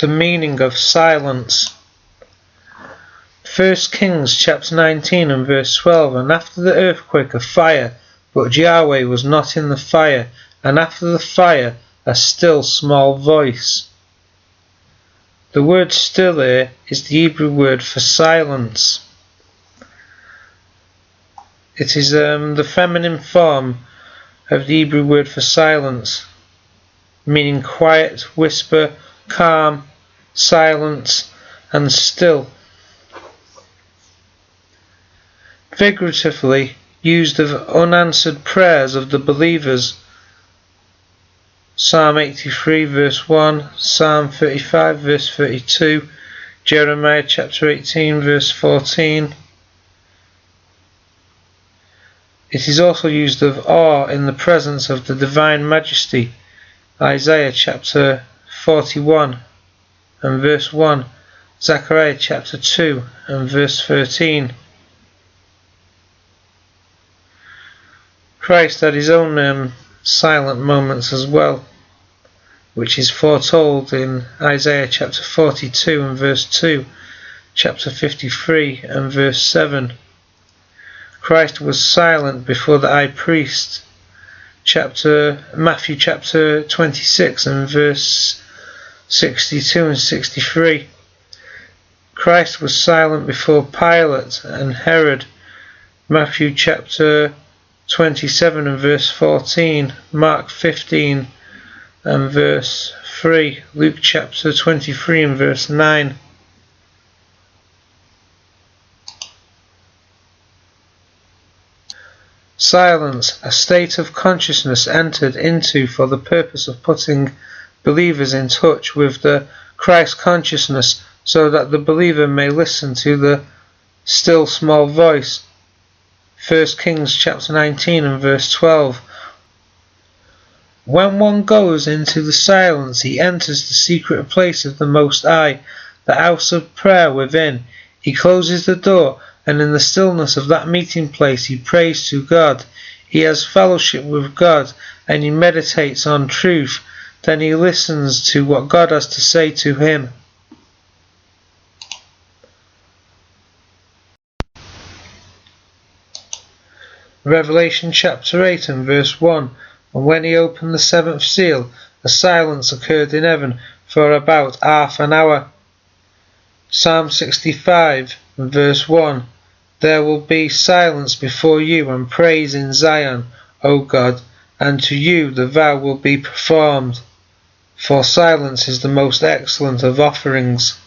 The meaning of silence. 1 Kings chapter 19 and verse 12. And after the earthquake a fire, but Yahweh was not in the fire, and after the fire a still small voice. The word still here is the Hebrew word for silence. It is the feminine form of the Hebrew word for silence, meaning quiet, whisper, calm, silence, and still. Figuratively used of unanswered prayers of the believers. Psalm 83 verse 1, Psalm 35 verse 32, Jeremiah chapter 18 verse 14. It is also used of awe in the presence of the divine majesty. Isaiah chapter 41 and verse 1, Zechariah chapter 2 and verse 13. Christ had his own silent moments as well, which is foretold in Isaiah chapter 42 and verse 2, chapter 53 and verse 7. Christ was silent before the high priest. Matthew chapter 26 and verse 62 and 63. Christ was silent before Pilate and Herod. Matthew chapter 27 and verse 14, Mark 15 and verse 3, Luke chapter 23 and verse 9. Silence, a state of consciousness entered into for the purpose of putting believers in touch with the Christ consciousness, so that the believer may listen to the still small voice. 1 Kings chapter 19 and verse 12. When one goes into the silence, he enters the secret place of the Most High, the house of prayer within. He closes the door, and in the stillness of that meeting place he prays to God. He has fellowship with God, and he meditates on truth. Then he listens to what God has to say to him. Revelation chapter 8 and verse 1. And when he opened the seventh seal, a silence occurred in heaven for about half an hour. Psalm 65 and verse 1. There will be silence before you and praise in Zion, O God, and to you the vow will be performed. For silence is the most excellent of offerings.